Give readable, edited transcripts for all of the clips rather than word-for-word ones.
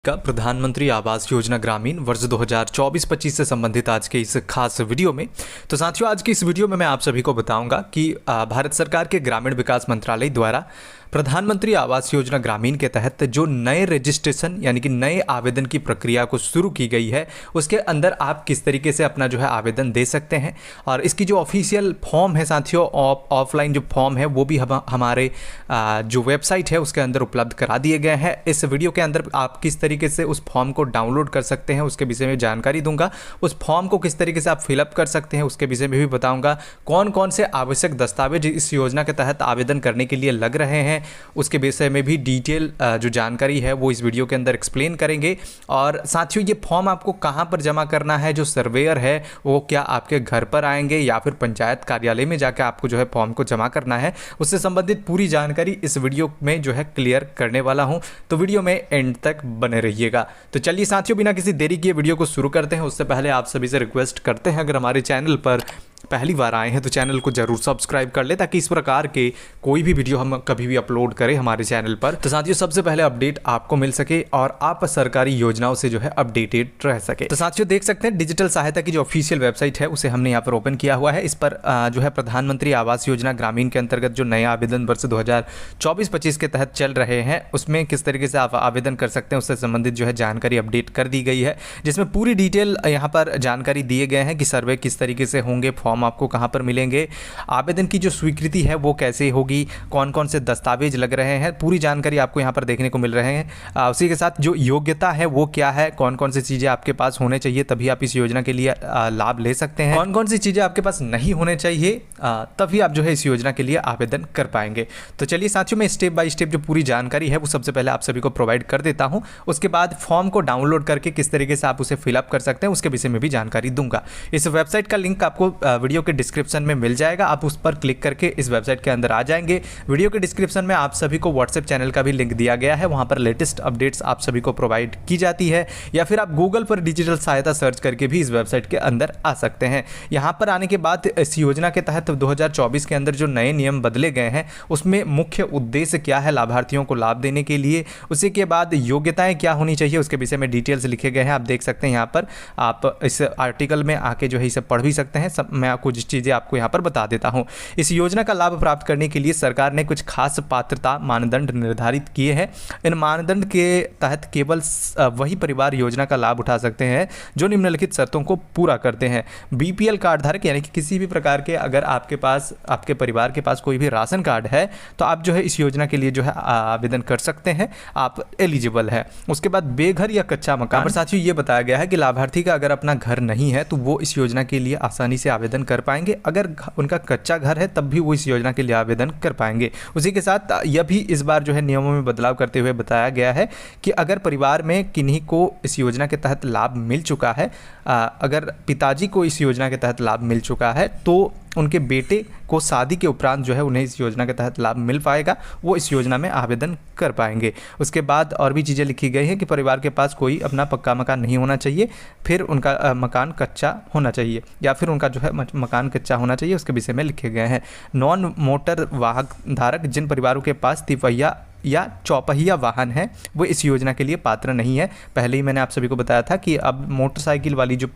का प्रधानमंत्री आवास योजना ग्रामीण वर्ष 2024-25 से संबंधित आज के इस खास वीडियो में। तो साथियों, आज की इस वीडियो में मैं आप सभी को बताऊंगा कि भारत सरकार के ग्रामीण विकास मंत्रालय द्वारा प्रधानमंत्री आवास योजना ग्रामीण के तहत जो नए रजिस्ट्रेशन यानी कि नए आवेदन की प्रक्रिया को शुरू की गई है, उसके अंदर आप किस तरीके से अपना जो है आवेदन दे सकते हैं। और इसकी जो ऑफिशियल फॉर्म है साथियों, ऑफलाइन जो फॉर्म है वो भी हमारे जो वेबसाइट है उसके अंदर उपलब्ध करा दिए गए हैं। इस वीडियो के अंदर आप किस तरीके से उस फॉर्म को डाउनलोड कर सकते हैं उसके विषय में जानकारी दूंगा। उस फॉर्म को किस तरीके से आप फिलअप कर सकते हैं उसके विषय में भी बताऊंगा। कौन कौन से आवश्यक दस्तावेज इस योजना के तहत आवेदन करने के लिए लग रहे हैं उसके विषय में भी डिटेल जो जानकारी है वो इस वीडियो के अंदर एक्सप्लेन करेंगे। और साथियों, ये फॉर्म आपको कहाँ पर जमा करना है, जो सर्वेयर है वो क्या आपके घर पर आएंगे या फिर पंचायत कार्यालय में जाकर आपको जो है फॉर्म को जमा करना है, उससे संबंधित पूरी जानकारी इस वीडियो में जो है क्लियर करने वाला हूँ। तो वीडियो में एंड तक बने रहिएगा। तो चलिए साथियों, बिना किसी देरी किए वीडियो को शुरू करते हैं। उससे पहले आप सभी से रिक्वेस्ट करते हैं, अगर हमारे चैनल पर पहली बार आए हैं तो चैनल को जरूर सब्सक्राइब कर ले, ताकि इस प्रकार के कोई भी वीडियो हम कभी भी अपलोड करें हमारे चैनल पर तो साथियों सबसे पहले अपडेट आपको मिल सके और आप सरकारी योजनाओं से जो है अपडेटेड रह सके। तो साथियों देख सकते हैं, डिजिटल सहायता की जो ऑफिशियल वेबसाइट है उसे हमने यहाँ पर ओपन किया हुआ है। इस पर जो है प्रधानमंत्री आवास योजना ग्रामीण के अंतर्गत जो नए आवेदन वर्ष 2024-25 के तहत चल रहे हैं उसमें किस तरीके से आप आवेदन कर सकते हैं उससे संबंधित जो है जानकारी अपडेट कर दी गई है, जिसमें पूरी डिटेल यहाँ पर जानकारी दिए गए हैं कि सर्वे किस तरीके से होंगे, फॉर्म आपको कहां पर मिलेंगे, आवेदन की जो स्वीकृति है वो कैसे होगी, कौन कौन से दस्तावेज लग रहे हैं, पूरी जानकारी आपको यहां पर देखने को मिल रहे हैं। उसी के साथ जो योग्यता है वो क्या है, कौन कौन सी चीज़ें आपके पास होने चाहिए तभी आप इस योजना के लिए लाभ ले सकते हैं, कौन कौन सी चीज़ें आपके पास नहीं होने चाहिए तभी आप जो है इस योजना के लिए आवेदन कर पाएंगे। तो चलिए साथियों, मैं स्टेप बाय स्टेप जो पूरी जानकारी है वो सबसे पहले आप सभी को प्रोवाइड कर देता हूँ। उसके बाद फॉर्म को डाउनलोड करके किस तरीके से आप उसे फिलअप कर सकते हैं उसके विषय में भी जानकारी दूंगा। इस वेबसाइट का लिंक आपको वीडियो के डिस्क्रिप्शन में मिल जाएगा। आप उस पर क्लिक करके इस वेबसाइट के अंदर आ जाएंगे। वीडियो के डिस्क्रिप्शन में आप सभी को व्हाट्सएप चैनल का भी लिंक दिया गया है, वहां पर लेटेस्ट अपडेट्स आप सभी को प्रोवाइड की जाती है, या फिर आप गूगल पर डिजिटल सहायता सर्च करके भी इस वेबसाइट के अंदर आ सकते हैं। यहां पर आने के बाद इस योजना के तहत 2024 के अंदर जो नए नियम बदले गए हैं उसमें मुख्य उद्देश्य क्या है लाभार्थियों को लाभ देने के लिए, उसी के बाद योग्यताएं क्या होनी चाहिए उसके विषय में डिटेल्स लिखे गए हैं। आप देख सकते हैं यहाँ पर, आप इस आर्टिकल में आके जो है इसे पढ़ भी सकते हैं। मैं कुछ चीज़ें आपको यहाँ पर बता देता हूँ। इस योजना का लाभ प्राप्त करने के लिए सरकार ने कुछ खास पात्रता मानदंड निर्धारित किए हैं। इन मानदंड के तहत केवल वही परिवार योजना का लाभ उठा सकते हैं जो निम्नलिखित शर्तों को पूरा करते हैं। बीपीएल कार्ड धारक, यानी कि किसी भी प्रकार के अगर आपके पास, आपके परिवार के पास कोई भी राशन कार्ड है तो आप जो है इस योजना के लिए जो है आवेदन कर सकते हैं, आप एलिजिबल है। उसके बाद बेघर या कच्चा मकान पर साथियों ये बताया गया है कि लाभार्थी का अगर अपना घर नहीं है तो वो इस योजना के लिए आसानी से आवेदन कर पाएंगे। अगर उनका कच्चा घर है तब भी वो इस योजना के लिए आवेदन कर पाएंगे। उसी के साथ यह भी इस बार जो है नियमों में बदलाव करते हुए बताया गया है कि अगर परिवार में किन्हीं को इस योजना के तहत लाभ मिल चुका है, अगर पिताजी को इस योजना के तहत लाभ मिल चुका है तो उनके बेटे को शादी के उपरांत जो है उन्हें इस योजना के तहत लाभ मिल पाएगा, वो इस योजना में आवेदन कर पाएंगे। उसके बाद और भी चीज़ें लिखी गई हैं कि परिवार के पास कोई अपना पक्का मकान नहीं होना चाहिए, फिर उनका मकान कच्चा होना चाहिए, या फिर उनका जो है मकान कच्चा होना चाहिए, उसके विषय में लिखे गए हैं। नॉन मोटर वाहक धारक, जिन परिवारों के पास तिपहिया या चौपहिया वाहन है वो इस योजना के लिए पात्र नहीं है। पहले ही मैंने आप सभी को बताया था कि अब मोटरसाइकिल वाली जो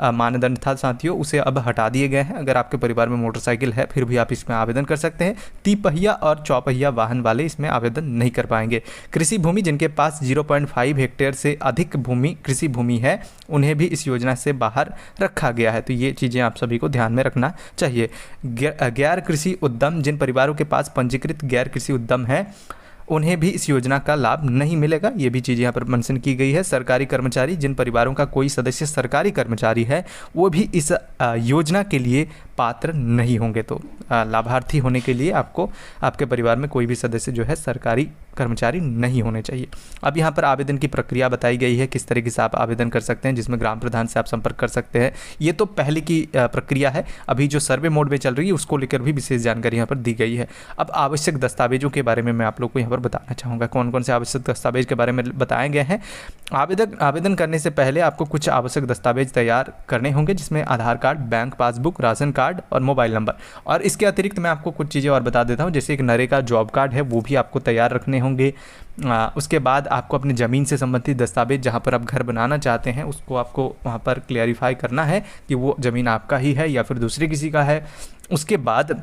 मानदंड था साथियों उसे अब हटा दिए गए हैं। अगर आपके परिवार में मोटरसाइकिल है फिर भी आप इसमें आवेदन कर सकते हैं। तिपहिया और चौपहिया वाहन वाले इसमें आवेदन नहीं कर पाएंगे। कृषि भूमि, जिनके पास 0.5 हेक्टेयर से अधिक भूमि कृषि भूमि है उन्हें भी इस योजना से बाहर रखा गया है। तो ये चीज़ें आप सभी को ध्यान में रखना चाहिए। गैर कृषि उद्यम, जिन परिवारों के पास पंजीकृत गैर कृषि उद्यम है उन्हें भी इस योजना का लाभ नहीं मिलेगा। ये भी चीज़ यहाँ पर मेंशन की गई है। सरकारी कर्मचारी, जिन परिवारों का कोई सदस्य सरकारी कर्मचारी है वो भी इस योजना के लिए पात्र नहीं होंगे। तो लाभार्थी होने के लिए आपको आपके परिवार में कोई भी सदस्य जो है सरकारी कर्मचारी नहीं होने चाहिए। अब यहाँ पर आवेदन की प्रक्रिया बताई गई है, किस तरीके से आप आवेदन कर सकते हैं, जिसमें ग्राम प्रधान से आप संपर्क कर सकते हैं। ये तो पहले की प्रक्रिया है, अभी जो सर्वे मोड में चल रही है उसको लेकर भी विशेष जानकारी यहाँ पर दी गई है। अब आवश्यक दस्तावेजों के बारे में मैं आप लोग को यहाँ पर बताना चाहूँगा, कौन कौन से आवश्यक दस्तावेज के बारे में बताए गए हैं। आवेदन करने से पहले आपको कुछ आवश्यक दस्तावेज तैयार करने होंगे, जिसमें Aadhaar card, bank passbook, ration card और मोबाइल नंबर। और इसके अतिरिक्त मैं आपको कुछ चीज़ें और बता देता हूँ, जैसे एक नरेगा जॉब कार्ड है वो भी आपको तैयार रखने होंगे। उसके बाद आपको अपनी ज़मीन से संबंधित दस्तावेज, जहाँ पर आप घर बनाना चाहते हैं, उसको आपको वहाँ पर क्लियरिफाई करना है कि वो ज़मीन आपका ही है या फिर दूसरे किसी का है। उसके बाद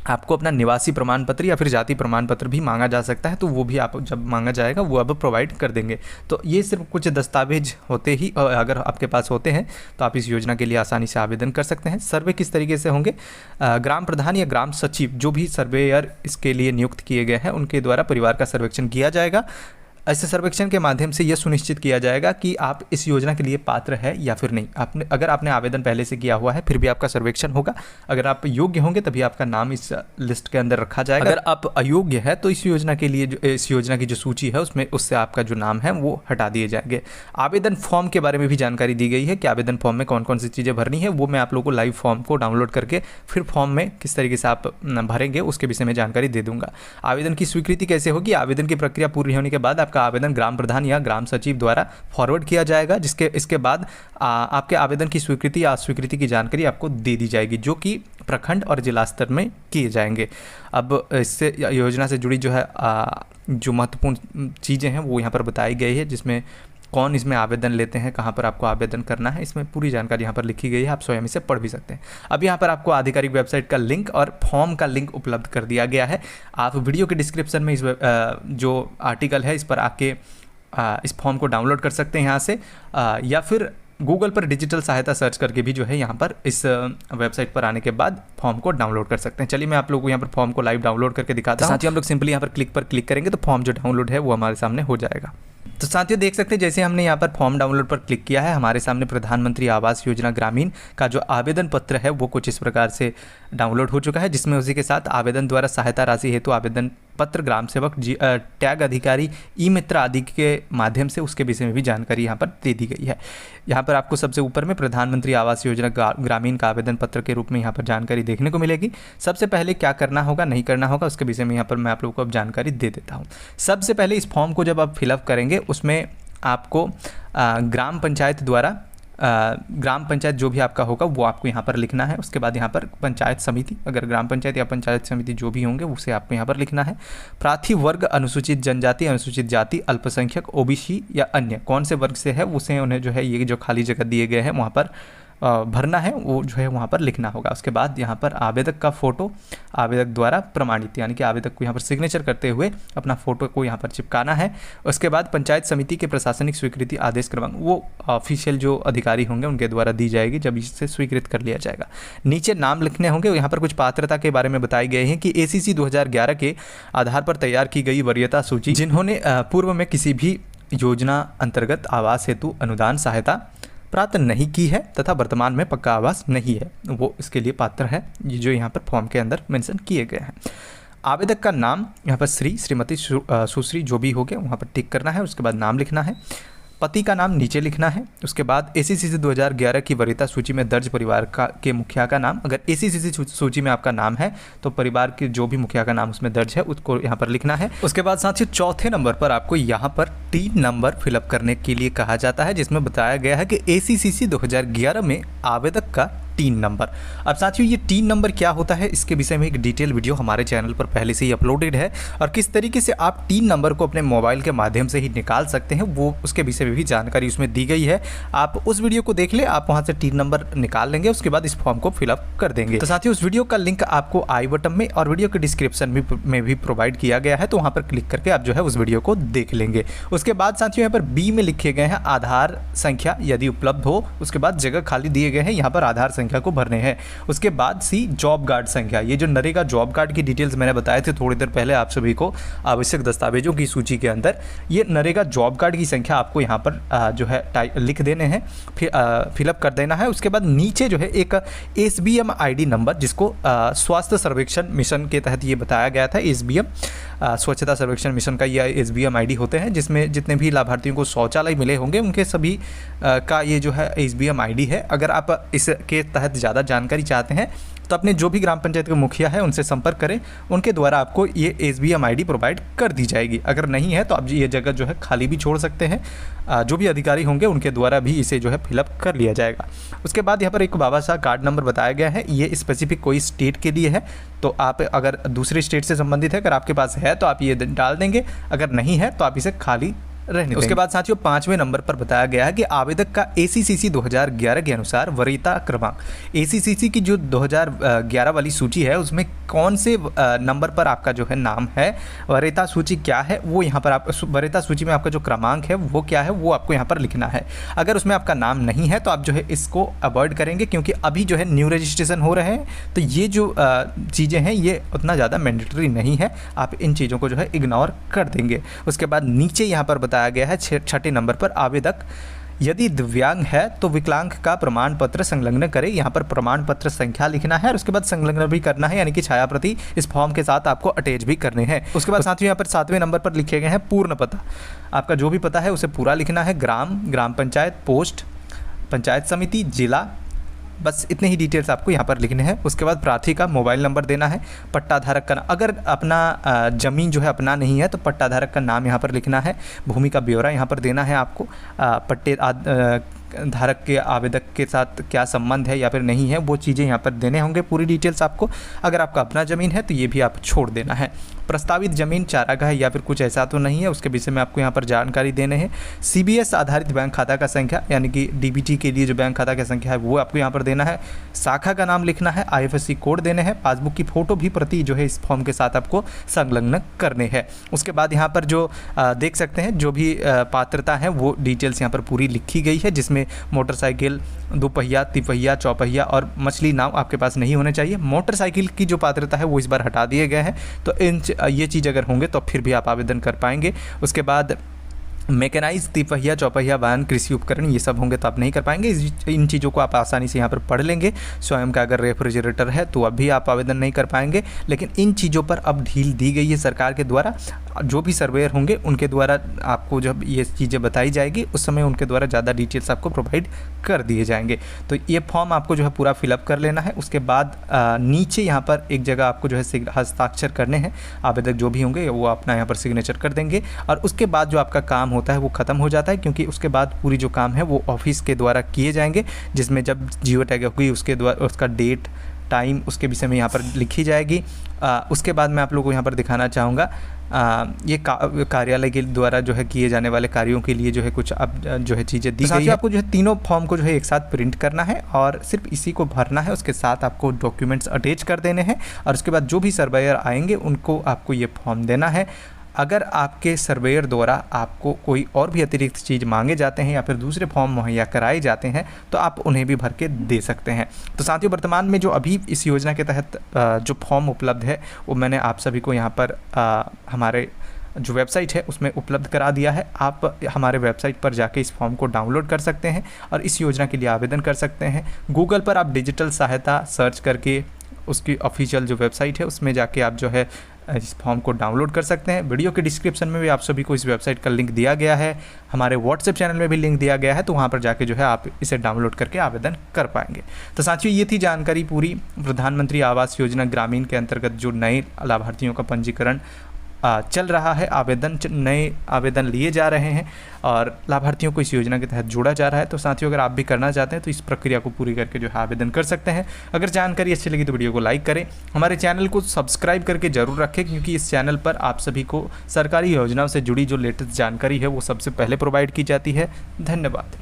आपको अपना निवासी प्रमाण पत्र या फिर जाति प्रमाण पत्र भी मांगा जा सकता है, तो वो भी आप जब मांगा जाएगा वो अब प्रोवाइड कर देंगे। तो ये सिर्फ कुछ दस्तावेज होते ही अगर आपके पास होते हैं तो आप इस योजना के लिए आसानी से आवेदन कर सकते हैं। सर्वे किस तरीके से होंगे? ग्राम प्रधान या ग्राम सचिव, जो भी सर्वेयर इसके लिए नियुक्त किए गए हैं, उनके द्वारा परिवार का सर्वेक्षण किया जाएगा। ऐसे सर्वेक्षण के माध्यम से यह सुनिश्चित किया जाएगा कि आप इस योजना के लिए पात्र है या फिर नहीं। अगर आपने आवेदन पहले से किया हुआ है फिर भी आपका सर्वेक्षण होगा। अगर आप योग्य होंगे तभी आपका नाम इस लिस्ट के अंदर रखा जाएगा। अगर आप अयोग्य है तो इस योजना के लिए इस योजना की जो सूची है उससे आपका जो नाम है वो हटा दिए जाएंगे। आवेदन फॉर्म के बारे में भी जानकारी दी गई है कि आवेदन फॉर्म में कौन कौन सी चीज़ें भरनी है। वो मैं आप लोगों को लाइव फॉर्म को डाउनलोड करके फिर फॉर्म में किस तरीके से आप भरेंगे उसके विषय में जानकारी दे दूंगा। आवेदन की स्वीकृति कैसे होगी? आवेदन की प्रक्रिया पूरी होने के बाद आपका आवेदन ग्राम प्रधान या ग्राम सचिव द्वारा फॉरवर्ड किया जाएगा, इसके बाद आपके आवेदन की स्वीकृति या अस्वीकृति की जानकारी आपको दे दी जाएगी, जो कि प्रखंड और जिला स्तर में किए जाएंगे। अब इससे योजना से जुड़ी जो है जो महत्वपूर्ण चीज़ें हैं वो यहाँ पर बताई गई है, जिसमें कौन इसमें आवेदन लेते हैं, कहाँ पर आपको आवेदन करना है, इसमें पूरी जानकारी यहाँ पर लिखी गई है। आप स्वयं इसे पढ़ भी सकते हैं। अब यहाँ पर आपको आधिकारिक वेबसाइट का लिंक और फॉर्म का लिंक उपलब्ध कर दिया गया है। आप वीडियो के डिस्क्रिप्शन में इस जो आर्टिकल है इस पर आके इस फॉर्म को डाउनलोड कर सकते हैं यहाँ से, या फिर गूगल पर डिजिटल सहायता सर्च करके भी जो है यहाँ पर इस वेबसाइट पर आने के बाद फॉर्म को डाउनलोड कर सकते हैं। चलिए मैं आप लोगों को यहाँ पर फॉर्म को लाइव डाउनलोड करके दिखाता हूँ। साथ ही हम लोग सिंपली यहाँ पर क्लिक करेंगे तो फॉर्म जो डाउनलोड है वो हमारे सामने हो जाएगा। तो साथियों देख सकते हैं जैसे हमने यहाँ पर फॉर्म डाउनलोड पर क्लिक किया है, हमारे सामने प्रधानमंत्री आवास योजना ग्रामीण का जो आवेदन पत्र है वो कुछ इस प्रकार से डाउनलोड हो चुका है, जिसमें उसी के साथ आवेदन द्वारा सहायता राशि हेतु आवेदन पत्र, ग्राम सेवक, टैग अधिकारी, ई मित्र आदि के माध्यम से उसके विषय में भी जानकारी यहाँ पर दे दी गई है। यहाँ पर आपको सबसे ऊपर में प्रधानमंत्री आवास योजना ग्रामीण का आवेदन पत्र के रूप में यहाँ पर जानकारी देखने को मिलेगी। सबसे पहले क्या करना होगा नहीं करना होगा उसके विषय में यहाँ पर मैं आप लोगों को अब जानकारी दे देता हूँ। सबसे पहले इस फॉर्म को जब आप फिलअप करेंगे उसमें आपको ग्राम पंचायत द्वारा ग्राम पंचायत जो भी आपका होगा वो आपको यहाँ पर लिखना है। उसके बाद यहाँ पर पंचायत समिति, अगर ग्राम पंचायत या पंचायत समिति जो भी होंगे उसे आपको यहाँ पर लिखना है। प्रार्थी वर्ग, अनुसूचित जनजाति, अनुसूचित जाति, अल्पसंख्यक, ओबीसी या अन्य कौन से वर्ग से है उसे उन्हें जो है ये जो खाली जगह दिए गए हैं वहाँ पर भरना है, वो जो है वहाँ पर लिखना होगा। उसके बाद यहाँ पर आवेदक का फ़ोटो आवेदक द्वारा प्रमाणित, यानी कि आवेदक को यहाँ पर सिग्नेचर करते हुए अपना फ़ोटो को यहाँ पर चिपकाना है। उसके बाद पंचायत समिति के प्रशासनिक स्वीकृति आदेश क्रमांक वो ऑफिशियल जो अधिकारी होंगे उनके द्वारा दी जाएगी जब इससे स्वीकृत कर लिया जाएगा। नीचे नाम लिखने होंगे। यहाँ पर कुछ पात्रता के बारे में बताए गए हैं कि ACC 2011 के आधार पर तैयार की गई वरीयता सूची, जिन्होंने पूर्व में किसी भी योजना अंतर्गत आवास हेतु अनुदान सहायता प्राप्त नहीं की है तथा वर्तमान में पक्का आवास नहीं है, वो इसके लिए पात्र है, ये जो यहाँ पर फॉर्म के अंदर मेंशन किए गए हैं। आवेदक का नाम यहाँ पर श्री, श्रीमती, सुश्री जो भी हो गया वहाँ पर टिक करना है। उसके बाद नाम लिखना है। पति का नाम नीचे लिखना है। उसके बाद ACC 2011 की वरीयता सूची में दर्ज परिवार के मुखिया का नाम, अगर ACC सूची में आपका नाम है तो परिवार के जो भी मुखिया का नाम उसमें दर्ज है उसको यहाँ पर लिखना है। उसके बाद साथियों चौथे नंबर पर आपको यहाँ पर 3 नंबर फिलअप करने के लिए कहा जाता है, जिसमें बताया गया है कि ACCC 2011 में आवेदक का 3 नंबर। अब साथियों ये 3 नंबर क्या होता है इसके विषय में एक डिटेल वीडियो हमारे चैनल पर पहले से ही अपलोडेड है, और किस तरीके से आप 3 नंबर को अपने मोबाइल के माध्यम से ही निकाल सकते हैं वो उसके विषय में भी जानकारी उसमें दी गई है। आप उस वीडियो को देख ले, आप वहाँ से 3 नंबर निकाल लेंगे, उसके बाद इस फॉर्म को फिलअप कर देंगे। तो साथियों उस वीडियो का लिंक आपको आई बटन में और वीडियो के डिस्क्रिप्शन में भी प्रोवाइड किया गया है, तो वहाँ पर क्लिक करके आप जो है उस वीडियो को देख लेंगे। उसके बाद साथियों यहाँ पर बी में लिखे गए हैं आधार संख्या यदि उपलब्ध हो। उसके बाद जगह खाली दिए गए हैं, यहाँ पर आधार संख्या को भरने हैं। उसके बाद सी जॉब कार्ड संख्या, ये जो नरेगा जॉब कार्ड की डिटेल्स मैंने बताए थे थोड़ी देर पहले आप सभी को आवश्यक दस्तावेजों की सूची के अंदर, ये नरेगा जॉब कार्ड की संख्या आपको यहाँ पर जो है लिख देने हैं, फिर फिलअप कर देना है। उसके बाद नीचे जो है एक SBM ID नंबर, जिसको स्वास्थ्य सर्वेक्षण मिशन के तहत ये बताया गया था, SBM स्वच्छता सर्वेक्षण मिशन का ये SBM ID होते हैं, जिसमें जितने भी लाभार्थियों को शौचालय मिले होंगे उनके सभी का ये जो है SBM ID है। अगर आप इसके तहत ज़्यादा जानकारी चाहते हैं तो अपने जो भी ग्राम पंचायत के मुखिया है उनसे संपर्क करें, उनके द्वारा आपको ये SBM ID प्रोवाइड कर दी जाएगी। अगर नहीं है तो आप ये जगह जो है खाली भी छोड़ सकते हैं, जो भी अधिकारी होंगे उनके द्वारा भी इसे जो है फिलअप कर लिया जाएगा। उसके बाद यहाँ पर एक बाबा कार्ड नंबर बताया गया है, ये स्पेसिफिक कोई स्टेट के लिए है, तो आप अगर दूसरे स्टेट से संबंधित है, अगर आपके पास है तो आप ये डाल देंगे, अगर नहीं है तो आप इसे खाली रहने। उसके बाद साथियों 5वें नंबर पर बताया गया है कि आवेदक का ACCC 2011 के अनुसार वरीयता क्रमांक, ACCC की जो 2011 वाली सूची है उसमें कौन से नंबर पर आपका जो है नाम है, वरीयता सूची क्या है वो यहाँ पर आप, वरीयता सूची में आपका जो क्रमांक है वो क्या है वो आपको यहाँ पर लिखना है। अगर उसमें आपका नाम नहीं है तो आप जो है इसको अवॉइड करेंगे, क्योंकि अभी जो है न्यू रजिस्ट्रेशन हो रहे हैं, तो ये जो चीज़ें हैं ये उतना ज़्यादा मैंडेटरी नहीं है, आप इन चीज़ों को जो है इग्नोर कर देंगे। उसके बाद नीचे यहाँ पर बताया गया है 6ठे नंबर पर, आवेदक यदि दिव्यांग है तो विकलांग का प्रमाण पत्र संलग्न करें। यहाँ पर प्रमाण पत्र संख्या लिखना है और उसके बाद संलग्न भी करना है, यानी कि छाया प्रति इस फॉर्म के साथ आपको अटैच भी करने हैं। उसके बाद साथियों यहाँ पर 7वें नंबर पर लिखे गए हैं पूर्ण पता, आपका जो भी पता है उसे पूरा लिखना है, ग्राम पंचायत, पोस्ट, पंचायत समिति, जिला, बस इतने ही डिटेल्स आपको यहाँ पर लिखने हैं। उसके बाद प्रार्थी का मोबाइल नंबर देना है, पट्टाधारक का, अगर अपना ज़मीन जो है अपना नहीं है तो पट्टाधारक का नाम यहाँ पर लिखना है, भूमि का ब्यौरा यहाँ पर देना है आपको, पट्टे धारक के आवेदक के साथ क्या संबंध है या फिर नहीं है वो चीज़ें यहाँ पर देने होंगे, पूरी डिटेल्स आपको। अगर आपका अपना ज़मीन है तो ये भी आप छोड़ देना है। प्रस्तावित ज़मीन चारागाह है या फिर कुछ ऐसा तो नहीं है, उसके विषय में आपको यहाँ पर जानकारी देने हैं। CBS आधारित बैंक खाता का संख्या, यानी कि DBT के लिए जो बैंक खाता का संख्या है वो आपको यहाँ पर देना है, शाखा का नाम लिखना है, IFSC कोड देने हैं, पासबुक की फ़ोटो भी प्रति जो है इस फॉर्म के साथ आपको संलग्न करने हैं। उसके बाद यहाँ पर जो देख सकते हैं जो भी पात्रता है वो डिटेल्स यहाँ पर पूरी लिखी गई है, जिसमें मोटरसाइकिल, 2 पहिया, 3 पहिया, 4 पहिया और मछली नाव आपके पास नहीं होने चाहिए। मोटरसाइकिल की जो पात्रता है वो इस बार हटा दिए गए हैं, तो ये चीज़ अगर होंगे तो फिर भी आप आवेदन कर पाएंगे। उसके बाद मैकेनाइज, 3 पहिया, 4 पहिया वाहन, कृषि उपकरण, ये सब होंगे तो आप नहीं कर पाएंगे। इन चीज़ों को आप आसानी से यहाँ पर पढ़ लेंगे। स्वयं का अगर रेफ्रिजरेटर है तो अब भी आप आवेदन नहीं कर पाएंगे, लेकिन इन चीज़ों पर अब ढील दी गई है सरकार के द्वारा। जो भी सर्वेयर होंगे उनके द्वारा आपको जब ये चीज़ें बताई जाएगी उस समय उनके द्वारा ज़्यादा डिटेल्स आपको प्रोवाइड कर दिए जाएंगे। तो ये फॉर्म आपको जो है पूरा फिलअप कर लेना है। उसके बाद नीचे यहाँ पर एक जगह आपको जो है हस्ताक्षर करने हैं, आवेदक जो भी होंगे वो अपना यहाँ पर सिग्नेचर कर देंगे और उसके बाद जो आपका काम होता है वो ख़त्म हो जाता है, क्योंकि उसके बाद पूरी जो काम है वो ऑफिस के द्वारा किए जाएंगे, जिसमें जब जियो टैग होगी उसके द्वारा उसका डेट, टाइम उसके विषय में यहाँ पर लिखी जाएगी। उसके बाद मैं आप लोगों को यहाँ पर दिखाना चाहूँगा ये कार्यालय के द्वारा जो है किए जाने वाले कार्यों के लिए जो है कुछ अब जो है चीज़ें दी गई है। आपको जो है तीनों फॉर्म को जो है एक साथ प्रिंट करना है और सिर्फ इसी को भरना है। उसके साथ आपको डॉक्यूमेंट्स अटैच कर देने हैं और उसके बाद जो भी सर्वेयर आएंगे उनको आपको ये फॉर्म देना है। अगर आपके सर्वेयर द्वारा आपको कोई और भी अतिरिक्त चीज़ मांगे जाते हैं या फिर दूसरे फॉर्म मुहैया कराए जाते हैं तो आप उन्हें भी भर के दे सकते हैं। तो साथियों वर्तमान में जो अभी इस योजना के तहत जो फॉर्म उपलब्ध है वो मैंने आप सभी को यहाँ पर हमारे जो वेबसाइट है उसमें उपलब्ध करा दिया है। आप हमारे वेबसाइट पर जाके इस फॉर्म को डाउनलोड कर सकते हैं और इस योजना के लिए आवेदन कर सकते हैं। गूगल पर आप डिजिटल सहायता सर्च करके उसकी ऑफिशियल जो वेबसाइट है उसमें जाके आप जो है इस फॉर्म को डाउनलोड कर सकते हैं। वीडियो के डिस्क्रिप्शन में भी आप सभी को इस वेबसाइट का लिंक दिया गया है, हमारे व्हाट्सएप चैनल में भी लिंक दिया गया है, तो वहाँ पर जाके जो है आप इसे डाउनलोड करके आवेदन कर पाएंगे। तो साथियों ये थी जानकारी पूरी प्रधानमंत्री आवास योजना ग्रामीण के अंतर्गत जो नए लाभार्थियों का पंजीकरण चल रहा है, नए आवेदन लिए जा रहे हैं और लाभार्थियों को इस योजना के तहत जोड़ा जा रहा है। तो साथियों अगर आप भी करना चाहते हैं तो इस प्रक्रिया को पूरी करके जो है आवेदन कर सकते हैं। अगर जानकारी अच्छी लगी तो वीडियो को लाइक करें, हमारे चैनल को सब्सक्राइब करके जरूर रखें, क्योंकि इस चैनल पर आप सभी को सरकारी योजनाओं से जुड़ी जो लेटेस्ट जानकारी है वो सबसे पहले प्रोवाइड की जाती है। धन्यवाद।